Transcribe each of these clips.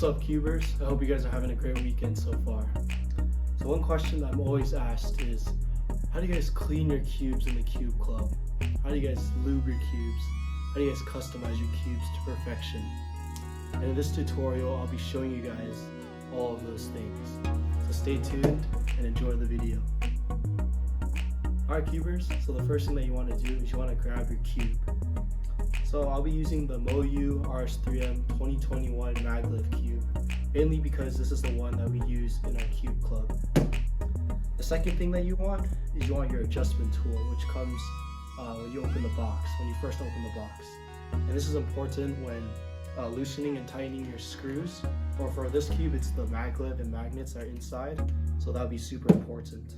What's up, cubers? I hope you guys are having a great weekend so far. So one question that I'm always asked is, how do you guys clean your cubes in the Cube Club? How do you guys lube your cubes? How do you guys customize your cubes to perfection? And in this tutorial, I'll be showing you guys all of those things. So stay tuned and enjoy the video. Alright, cubers, so the first thing that you want to do is you want to grab your cube. So I'll be using the YOOOO RS3M 2021 maglev cube, mainly because this is the one that we use in our Cube Club. The second thing that you want is you want your adjustment tool, which comes when you open the box, when you first open the box. And this is important when loosening and tightening your screws, or for this cube it's the maglev and magnets that are inside, so that'll be super important.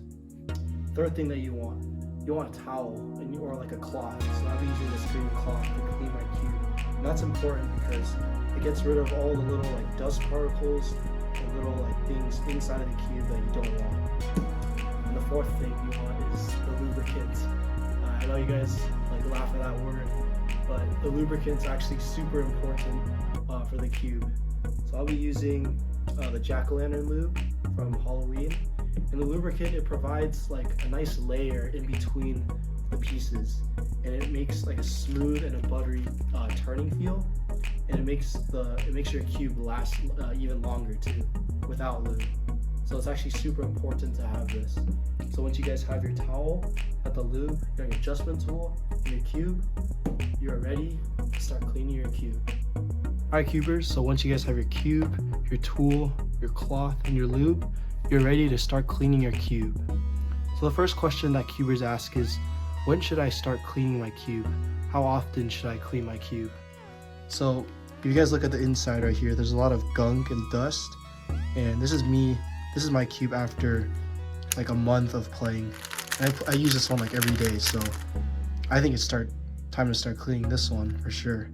Third thing that you want a towel or like a cloth. So I'll be using this green cloth to clean my cube. And that's important because it gets rid of all the little like dust particles and little like things inside of the cube that you don't want. And the fourth thing you want is the lubricant. I know you guys like laugh at that word, but the lubricant's actually super important for the cube. So I'll be using the jack-o'-lantern lube from Halloween. And the lubricant, it provides like a nice layer in between the pieces, and it makes like a smooth and a buttery turning feel, and it makes your cube last even longer too without lube. So it's actually super important to have this. So once you guys have your towel, at the lube, your adjustment tool, and your cube, you are ready to start cleaning your cube. Alright, cubers, so once you guys have your cube, your tool, your cloth, and your lube, you're ready to start cleaning your cube. So the first question that cubers ask is, when should I start cleaning my cube? How often should I clean my cube? So if you guys look at the inside right here, there's a lot of gunk and dust, and this is my cube after like a month of playing. And I use this one like every day, so I think it's time to start cleaning this one for sure.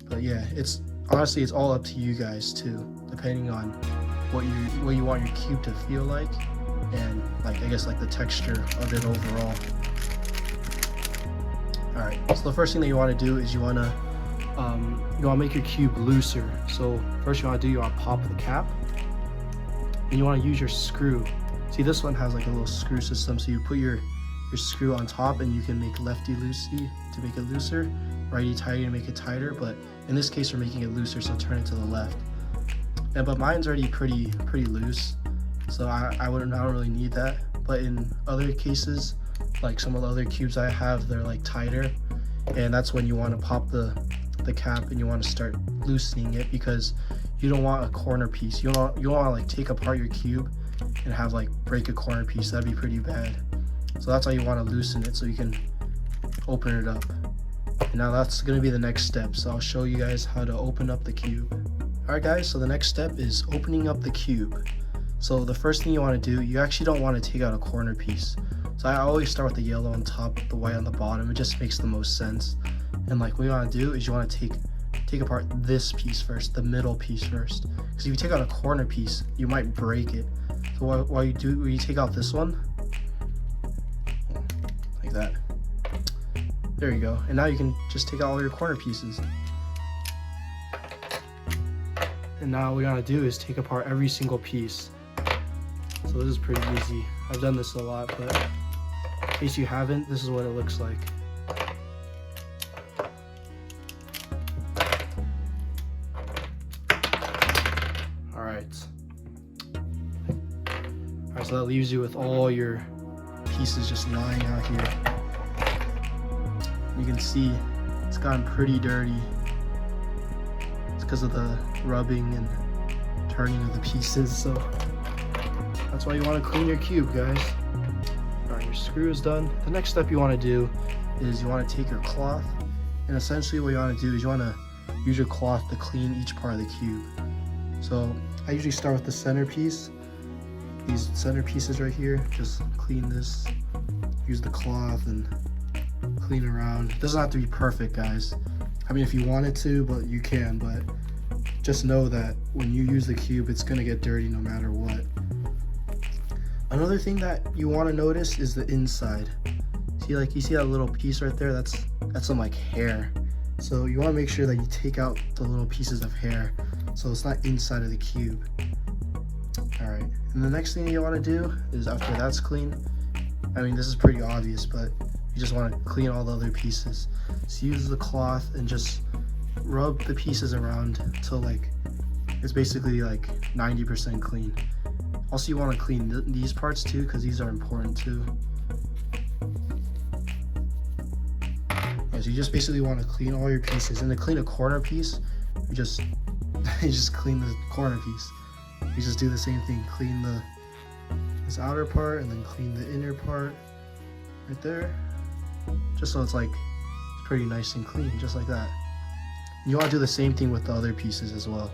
But yeah, honestly it's all up to you guys too, depending on what you want your cube to feel like, and like I guess like the texture of it overall. Alright, so the first thing that you want to do is you want to make your cube looser. So first you want to pop the cap, and you want to use your screw. See, this one has like a little screw system, so you put your screw on top and you can make lefty loosey to make it looser, righty tighty to make it tighter, but in this case we're making it looser, so turn it to the left. But mine's already pretty loose, so I don't really need that. But in other cases, like some of the other cubes I have, they're like tighter, and that's when you want to pop the cap and you want to start loosening it, because you don't want a corner piece. You don't want to like take apart your cube and have like break a corner piece. That'd be pretty bad. So that's why you want to loosen it so you can open it up. And now that's going to be the next step, so I'll show you guys how to open up the cube. Alright guys, so the next step is opening up the cube. So the first thing you want to do, you actually don't want to take out a corner piece. So I always start with the yellow on top, the white on the bottom. It just makes the most sense. And like what you want to do is you want to take apart this piece first, the middle piece first. Because if you take out a corner piece, you might break it. So while you take out this one, like that. There you go. And now you can just take out all your corner pieces. And now what we gotta do is take apart every single piece. So this is pretty easy. I've done this a lot, but in case you haven't, this is what it looks like. Alright, so that leaves you with all your pieces just lying out here. You can see it's gotten pretty dirty. Because of the rubbing and turning of the pieces, so that's why you want to clean your cube, guys. Alright, your screw is done. The next step you want to do is you want to take your cloth, and essentially what you want to do is you want to use your cloth to clean each part of the cube. So I usually start with the center piece, these center pieces right here. Just clean this, use the cloth and clean around. It doesn't have to be perfect, guys. I mean, if you wanted to, but you can, but just know that when you use the cube, it's gonna get dirty no matter what. Another thing that you want to notice is the inside. You see that little piece right there? That's some like hair. So you want to make sure that you take out the little pieces of hair. so it's not inside of the cube. All right, and the next thing you want to do is, after that's clean, I mean, this is pretty obvious, but you just want to clean all the other pieces. So use the cloth and just rub the pieces around till like it's basically like 90% clean. Also, you want to clean these parts too, because these are important too. So you just basically want to clean all your pieces, and to clean a corner piece, you just clean the corner piece. You just do the same thing, clean this outer part and then clean the inner part right there, just so it's like it's pretty nice and clean, just like that. You want to do the same thing with the other pieces as well.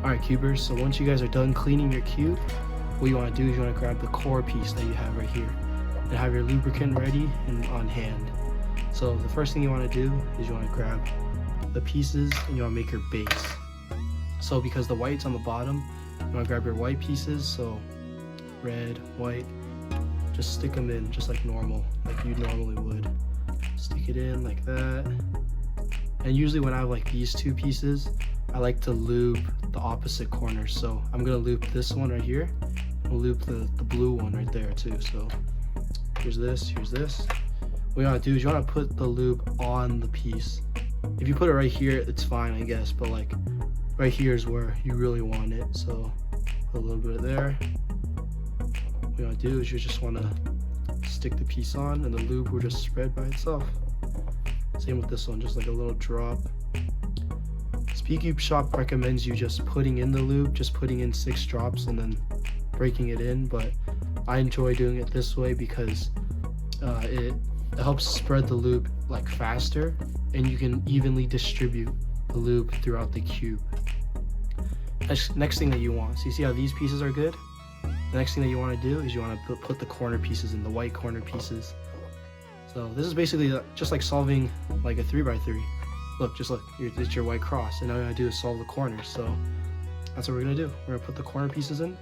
Alright, cubers, so once you guys are done cleaning your cube, what you want to do is you want to grab the core piece that you have right here and have your lubricant ready and on hand. So the first thing you want to do is you want to grab the pieces and you want to make your base. So because the white's on the bottom, you want to grab your white pieces, so red, white, just stick them in just like normal, like you normally would. Stick it in like that. And usually when I have like these two pieces, I like to lube the opposite corners. So I'm gonna loop this one right here. I'll loop the blue one right there too. So here's this, here's this. What you wanna do is you wanna put the lube on the piece. If you put it right here, it's fine, I guess, but like right here is where you really want it. So put a little bit there. What you wanna do is you just wanna stick the piece on and the lube will just spread by itself. Same with this one, just like a little drop. Speed Shop recommends you just putting in the lube, just putting in 6 drops and then breaking it in, but I enjoy doing it this way because it helps spread the lube like faster, and you can evenly distribute the lube throughout the cube. Next thing that you want, so you see how these pieces are good? The next thing that you want to do is you want to put the corner pieces in, the white corner pieces. So this is basically just like solving like a 3x3. Look, just look, it's your white cross, and all you gotta do is solve the corners. So that's what we're gonna do. We're gonna put the corner pieces in.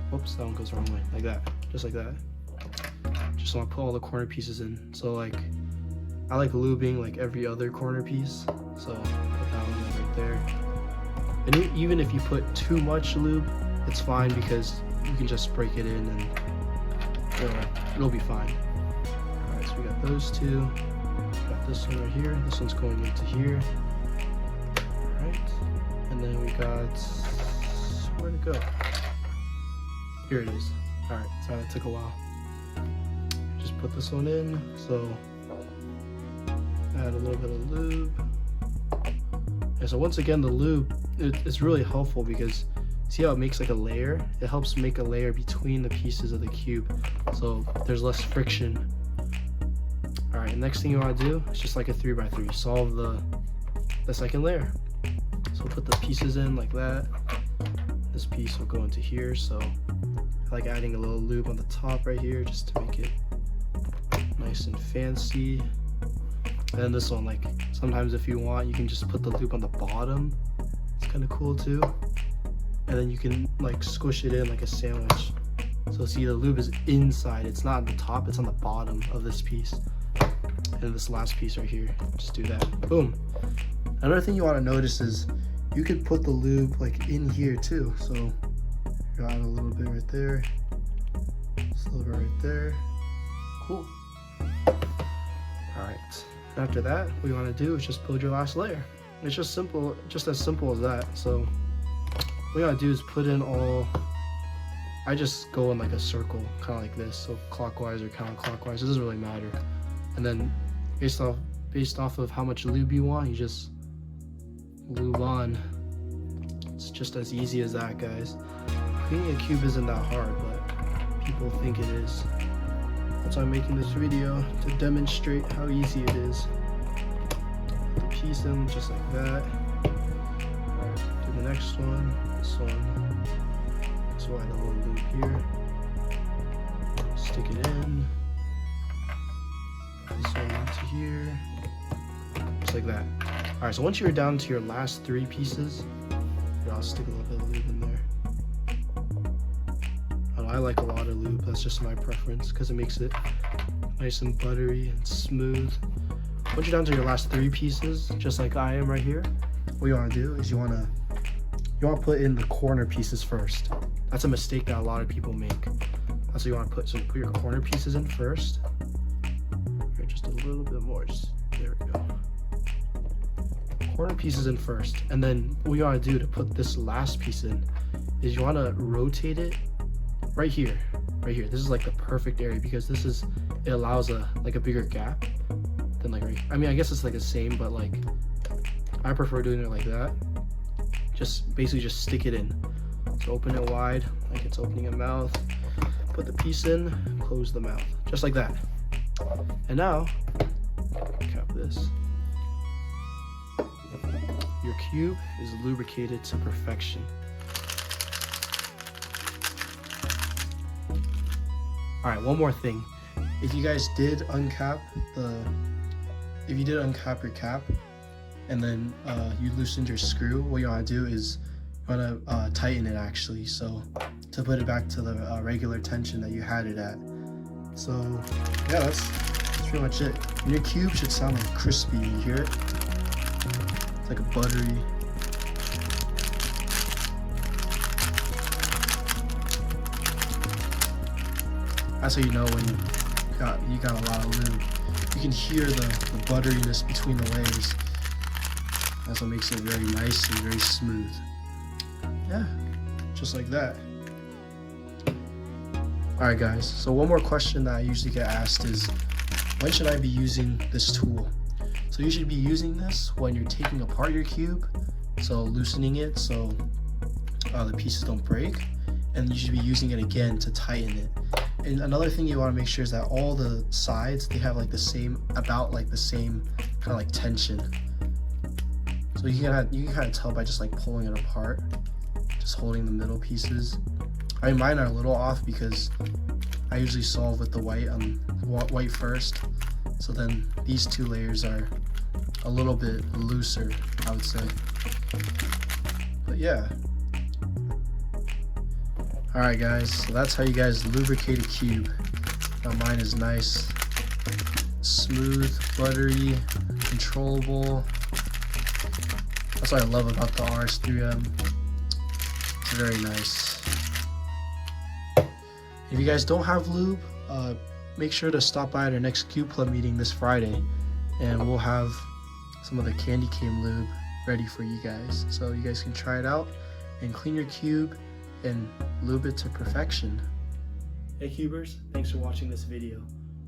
Whoops, that one goes the wrong way, like that, just like that. Just wanna put all the corner pieces in. So like, I like lubing like every other corner piece. So put that one right there. And even if you put too much lube, it's fine because you can just break it in and it'll be fine. All right, so we got those two. Got this one right here. This one's going into here. Alright. And then we got, where'd it go? Here it is. Alright, so that took a while. Just put this one in. So add a little bit of lube. And so once again, the lube is really helpful because see how it makes like a layer? It helps make a layer between the pieces of the cube, so there's less friction. Alright, the next thing you want to do is just like a 3x3, solve the second layer. So we'll put the pieces in like that. This piece will go into here, so I like adding a little lube on the top right here just to make it nice and fancy. And then this one, like sometimes if you want, you can just put the lube on the bottom. It's kind of cool too. And then you can like squish it in like a sandwich. So see, the lube is inside, it's not on the top, it's on the bottom of this piece. And this last piece right here, just do that, boom. Another thing you want to notice is you could put the lube like in here too. So you add a little bit right there, just a little bit right there, cool. All right, after that, what you want to do is just build your last layer. It's just simple, just as simple as that. So what you want to do is put in all, I just go in like a circle, kind of like this, so clockwise or counterclockwise, it doesn't really matter. And then based off of how much lube you want, you just lube on. It's just as easy as that, guys. Cleaning a cube isn't that hard, but people think it is. That's why I'm making this video, to demonstrate how easy it is. Put the piece in just like that. Alright, do the next one, this one. So add a little loop here. Stick it in. This one into here. just like that. All right, so once you're down to your last 3 pieces, I'll stick a little bit of lube in there. I like a lot of lube, that's just my preference because it makes it nice and buttery and smooth. Once you're down to your last 3 pieces, just like I am right here, what you want to do is you want to put in the corner pieces first. That's a mistake that a lot of people make. That's what you want to put. So you put your corner pieces in first. Here, just a little bit more. There we go. Corner pieces in first, and then what you want to do to put this last piece in is you want to rotate it right here. This is like the perfect area because it allows a bigger gap than like right. I mean, I guess it's like the same, but like I prefer doing it like that. Just basically stick it in. So open it wide, like it's opening a mouth. Put the piece in, close the mouth, just like that. And now, cap this. Your cube is lubricated to perfection. All right, one more thing. If you guys did uncap your cap and then you loosened your screw, what you want to do is you want to tighten it actually, so to put it back to the regular tension that you had it at. So yeah, that's pretty much it. And your cube should sound like crispy. You hear it? It's like a buttery. That's how you know when you got a lot of lube. You can hear the butteriness between the layers. That's what makes it very nice and very smooth. Yeah, just like that. Alright guys, so one more question that I usually get asked is, when should I be using this tool? So you should be using this when you're taking apart your cube, so loosening it so the pieces don't break, and you should be using it again to tighten it. And another thing you want to make sure is that all the sides, they have like the same kind of like tension. So you can kind of tell by just like pulling it apart, just holding the middle pieces. I mean, mine are a little off because I usually solve with the white first. So then these 2 layers are a little bit looser, I would say. But yeah. Alright guys, so that's how you guys lubricate a cube. Now mine is nice, smooth, buttery, controllable. That's what I love about the RS3M. It's very nice. If you guys don't have lube, make sure to stop by at our next Cube Club meeting this Friday, and we'll have some of the candy cane lube ready for you guys. So you guys can try it out and clean your cube and lube it to perfection. Hey Cubers, thanks for watching this video.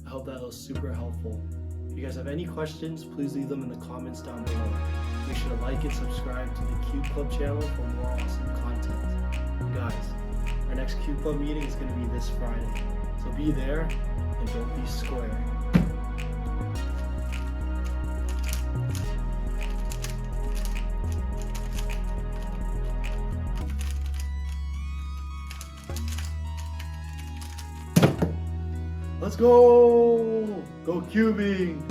I hope that was super helpful. If you guys have any questions, please leave them in the comments down below. Make sure to like and subscribe to the Cube Club channel for more awesome content. Guys, our next Cube Club meeting is going to be this Friday, so be there and don't be square. Let's go! Go cubing!